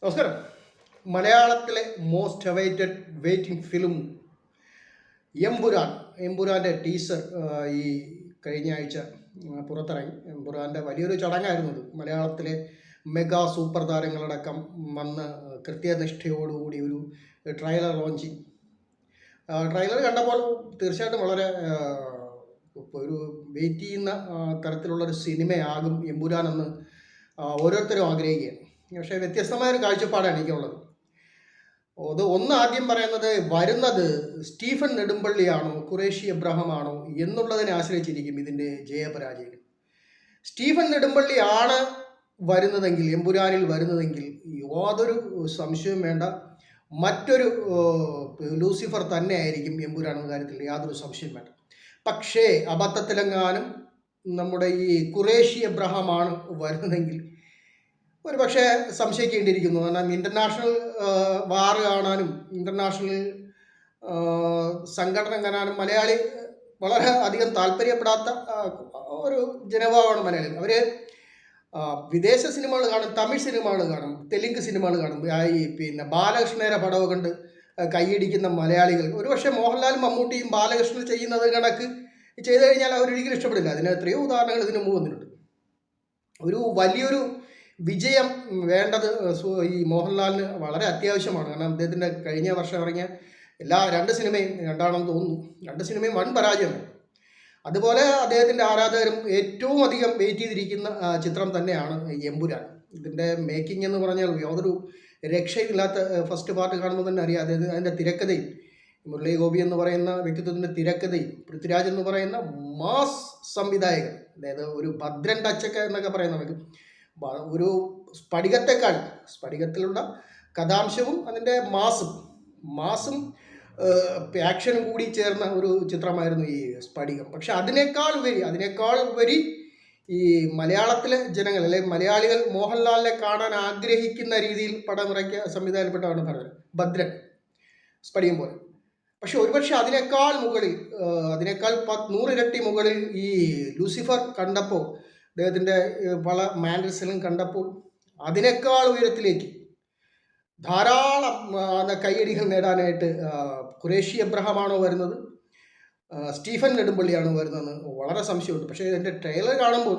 നമസ്കാരം. മലയാളത്തിലെ most awaited waiting film Empuraan. എമ്പുരാൻ്റെ ടീസർ ഈ കഴിഞ്ഞ ആഴ്ച പുറത്തിറങ്ങി. എമ്പുരാൻ്റെ വലിയൊരു ചടങ്ങായിരുന്നു ഇത്. മലയാളത്തിലെ മെഗാ സൂപ്പർ താരങ്ങളടക്കം വന്ന് കൃത്യനിഷ്ഠയോടുകൂടി ഒരു ട്രെയിലർ ലോഞ്ചിങ്. ട്രെയിലർ കണ്ടപ്പോൾ തീർച്ചയായിട്ടും വളരെ ഒരു വെയിറ്റ് ചെയ്യുന്ന തരത്തിലുള്ളൊരു സിനിമയാകും എമ്പുരാനെന്ന് ഓരോരുത്തരും ആഗ്രഹിക്കുകയാണ്. പക്ഷേ വ്യത്യസ്തമായൊരു കാഴ്ചപ്പാടാണ് എനിക്കുള്ളത്. ഒന്ന് ആദ്യം പറയുന്നത്, വരുന്നത് സ്റ്റീഫൻ നെടുമ്പള്ളിയാണോ ഖുറേഷി എബ്രഹാം ആണോ എന്നുള്ളതിനെ ആശ്രയിച്ചിരിക്കും ഇതിൻ്റെ ജയപരാജയം. സ്റ്റീഫൻ നെടുമ്പള്ളിയാണ് വരുന്നതെങ്കിൽ, എമ്പുരാനിൽ വരുന്നതെങ്കിൽ യാതൊരു സംശയവും വേണ്ട, മറ്റൊരു ലൂസിഫർ തന്നെ ആയിരിക്കും എമ്പുരാൻ എന്ന കാര്യത്തിൽ യാതൊരു സംശയം വേണ്ട. പക്ഷേ അബദ്ധത്തിലെങ്ങാനും നമ്മുടെ ഈ ഖുറേഷി എബ്രഹാം ആണ് വരുന്നതെങ്കിൽ ഒരു പക്ഷേ സംശയിക്കേണ്ടിയിരിക്കുന്നു. കാരണം ഇൻ്റർനാഷണൽ വാർ കാണാനും ഇൻ്റർനാഷണൽ സംഘടന കാണാനും മലയാളി വളരെ അധികം താല്പര്യപ്പെടാത്ത ഒരു ജനവിഭാഗമാണ് മലയാളികൾ. അവർ വിദേശ സിനിമകൾ കാണും, തമിഴ് സിനിമകൾ കാണും, തെലുങ്ക് സിനിമകൾ കാണും. ഈ ബാലകൃഷ്ണയുടെ പടവ് കണ്ട് കൈയടിക്കുന്ന മലയാളികൾ ഒരുപക്ഷെ മോഹൻലാലും മമ്മൂട്ടിയും ബാലകൃഷ്ണൻ ചെയ്യുന്നത് കണക്ക് ചെയ്തു കഴിഞ്ഞാൽ അവരൊരിക്കലും ഇഷ്ടപ്പെടില്ല. അതിന് എത്രയോ ഉദാഹരണങ്ങൾ ഇതിന് മുമ്പ് വന്നിട്ടുണ്ട്. ഒരു വലിയൊരു വിജയം വേണ്ടത് ഈ മോഹൻലാലിന് വളരെ അത്യാവശ്യമാണ്. കാരണം അദ്ദേഹത്തിൻ്റെ കഴിഞ്ഞ വർഷം ഇറങ്ങിയ രണ്ട് സിനിമയും, രണ്ടാണെന്ന് തോന്നുന്നു, രണ്ട് സിനിമയും വൻ പരാജയമാണ്. അതുപോലെ അദ്ദേഹത്തിൻ്റെ ആരാധകരും ഏറ്റവും അധികം വെയിറ്റ് ചെയ്തിരിക്കുന്ന ചിത്രം തന്നെയാണ് എമ്പുരാൻ. ഇതിൻ്റെ മേക്കിംഗ് എന്ന് പറഞ്ഞാൽ യാതൊരു രക്ഷയില്ലാത്ത ഫസ്റ്റ് പാർട്ട് കാണുമ്പോൾ തന്നെ അറിയാം. അതായത് അതിൻ്റെ തിരക്കഥയും, മുരളി ഗോപി എന്ന് പറയുന്ന വ്യക്തിത്വത്തിൻ്റെ തിരക്കഥയും, പൃഥ്വിരാജ് എന്ന് പറയുന്ന മാസ് സംവിധായകൻ, അതായത് ഒരു ഭദ്രൻ ടച്ചൊക്കെ എന്നൊക്കെ പറയുന്ന നമുക്ക് ഒരു സ്ഫടികത്തിലുള്ള കഥാംശവും അതിൻ്റെ മാസും ആക്ഷനും കൂടി ചേർന്ന ഒരു ചിത്രമായിരുന്നു ഈ സ്ഫടികം. പക്ഷെ അതിനേക്കാൾ ഉപരി ഈ മലയാളത്തിലെ ജനങ്ങൾ, അല്ലെങ്കിൽ മലയാളികൾ മോഹൻലാലിനെ കാണാൻ ആഗ്രഹിക്കുന്ന രീതിയിൽ പടമിറക്കിയ സംവിധാനപ്പെട്ടാണ് പറഞ്ഞത് ഭദ്രൻ, സ്ഫടികം പോലെ. പക്ഷെ ഒരുപക്ഷെ അതിനേക്കാൾ 100 ഇരട്ടി മുകളിൽ ഈ ലൂസിഫർ കണ്ടപ്പോൾ, അദ്ദേഹത്തിൻ്റെ പല മാനറിസങ്ങളും കണ്ടപ്പോൾ അതിനേക്കാൾ ഉയരത്തിലേക്ക് ധാരാളം കയ്യടികൾ നേടാനായിട്ട് ഖുറേഷി എബ്രഹാമാണോ വരുന്നത്, സ്റ്റീഫൻ നെടുമ്പള്ളിയാണോ വരുന്നതെന്ന് വളരെ സംശയമുണ്ട്. പക്ഷേ ഇതിൻ്റെ ട്രെയിലർ കാണുമ്പോൾ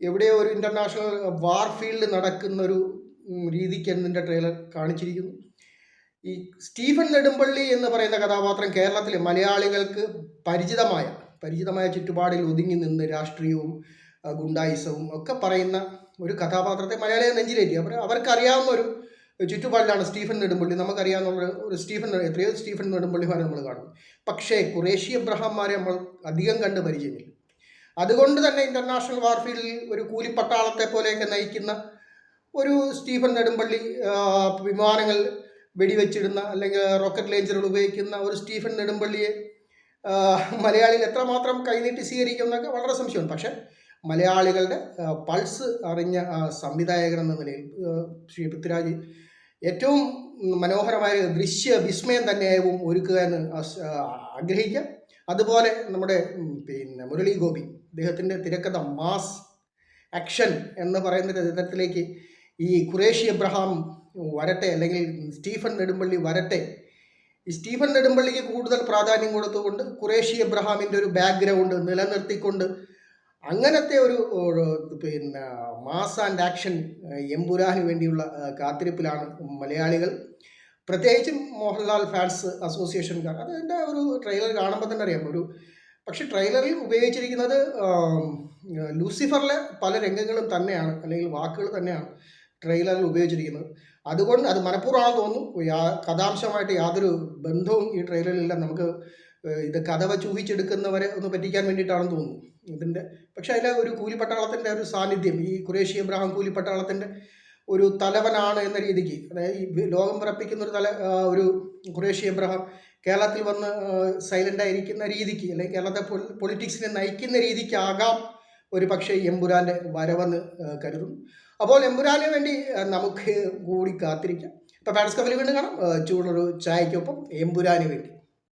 എവിടെയോ ഒരു ഇൻ്റർനാഷണൽ വാർ ഫീൽഡ് നടക്കുന്നൊരു രീതിക്ക് ഇതിൻ്റെ ട്രെയിലർ കാണിച്ചിരിക്കുന്നു. ഈ സ്റ്റീഫൻ നെടുമ്പള്ളി എന്ന് പറയുന്ന കഥാപാത്രം കേരളത്തിലെ മലയാളികൾക്ക് പരിചിതമായ ചുറ്റുപാടിൽ ഒതുങ്ങി നിന്ന് രാഷ്ട്രീയവും ഗുണ്ടായിസവും ഒക്കെ പറയുന്ന ഒരു കഥാപാത്രത്തെ മലയാളിയെ നെഞ്ചിലേറ്റി അവർക്കറിയാവുന്ന ഒരു ചുറ്റുപാടിലാണ് സ്റ്റീഫൻ നെടുമ്പള്ളി. നമുക്കറിയാവുന്ന എത്രയോ സ്റ്റീഫൻ നെടുമ്പള്ളിമാരെ നമ്മൾ കാണും. പക്ഷേ ഖുറേഷി എബ്രഹാംമാരെ നമ്മൾ അധികം കണ്ട് പരിചയമില്ല. അതുകൊണ്ട് തന്നെ ഇൻ്റർനാഷണൽ വാർഫീൽഡിൽ ഒരു കൂലിപ്പട്ടാളത്തെ പോലെയൊക്കെ നയിക്കുന്ന ഒരു സ്റ്റീഫൻ നെടുമ്പള്ളി, വിമാനങ്ങൾ വെടിവെച്ചിടുന്ന അല്ലെങ്കിൽ റോക്കറ്റ് ലോഞ്ചറുകൾ ഉപയോഗിക്കുന്ന ഒരു സ്റ്റീഫൻ നെടുമ്പള്ളിയെ മലയാളികൾ എത്രമാത്രം കൈനീട്ടി സ്വീകരിക്കുമെന്നൊക്കെ വളരെ സംശയമുണ്ട്. പക്ഷേ മലയാളികളുടെ പൾസ് അറിഞ്ഞ സംവിധായകൻ എന്ന നിലയിൽ ശ്രീ പൃഥ്വിരാജ് ഏറ്റവും മനോഹരമായ വിസ്മയം തന്നെയാവും ഒരുക്കുക എന്ന് ആഗ്രഹിക്കാം. അതുപോലെ നമ്മുടെ മുരളി ഗോപി, അദ്ദേഹത്തിൻ്റെ തിരക്കഥ മാസ് ആക്ഷൻ എന്ന് പറയുന്ന തരത്തിലേക്ക് ഈ ഖുറേഷി എബ്രഹാം വരട്ടെ, അല്ലെങ്കിൽ സ്റ്റീഫൻ നെടുമ്പള്ളി വരട്ടെ. ഈ സ്റ്റീഫൻ നെടുമ്പള്ളിക്ക് കൂടുതൽ പ്രാധാന്യം കൊടുത്തുകൊണ്ട് ഖുറേഷി എബ്രഹാമിൻ്റെ ഒരു ബാക്ക്ഗ്രൗണ്ട് നിലനിർത്തിക്കൊണ്ട് അങ്ങനത്തെ ഒരു മാസ് ആൻഡ് ആക്ഷൻ എമ്പുരാന് വേണ്ടിയുള്ള കാത്തിരിപ്പിലാണ് മലയാളികൾ, പ്രത്യേകിച്ചും മോഹൻലാൽ ഫാൻസ് അസോസിയേഷൻകാർ. അതിൻ്റെ ഒരു ട്രെയിലർ കാണുമ്പോൾ തന്നെ അറിയാം. പക്ഷെ ട്രെയിലറിൽ ഉപയോഗിച്ചിരിക്കുന്നത് ലൂസിഫറിലെ പല രംഗങ്ങളും തന്നെയാണ്, അല്ലെങ്കിൽ വാക്കുകൾ തന്നെയാണ് ട്രെയിലറിൽ ഉപയോഗിച്ചിരിക്കുന്നത്. അതുകൊണ്ട് അത് മനഃപൂർവ്വമാണെന്ന് തോന്നുന്നു. കഥാംശമായിട്ട് യാതൊരു ബന്ധവും ഈ ട്രെയിലറിലില്ല. നമുക്ക് ഇത് കഥ വച്ച് ഊഹിച്ചെടുക്കുന്നവരെ ഒന്ന് പറ്റിക്കാൻ വേണ്ടിയിട്ടാണെന്ന് തോന്നുന്നു ഇതിൻ്റെ. പക്ഷെ അതിലെ ഒരു കൂലിപ്പട്ടാളത്തിൻ്റെ ഒരു സാന്നിധ്യം, ഈ ഖുറേഷി എബ്രഹാം കൂലിപ്പട്ടാളത്തിൻ്റെ ഒരു തലവനാണ് എന്ന രീതിക്ക്, അതായത് ഈ ലോകം വിറപ്പിക്കുന്ന ഒരു ഖുറേഷി എബ്രഹാം കേരളത്തിൽ വന്ന് സൈലൻ്റായിരിക്കുന്ന രീതിക്ക്, അല്ലെങ്കിൽ കേരളത്തെ പൊളിറ്റിക്സിനെ നയിക്കുന്ന രീതിക്കാകാം ഒരു പക്ഷേ എമ്പുരാൻ്റെ വരവെന്ന് കരുതുന്നു. അപ്പോൾ എമ്പുരാന് വേണ്ടി നമുക്ക് കൂടി കാത്തിരിക്കാം. ഇപ്പോൾ പാഡ്സ് കഫിൽ വീണ്ടും കാണാം. ചൂടൊരു ചായക്കൊപ്പം എമ്പുരാന് വേണ്ടി.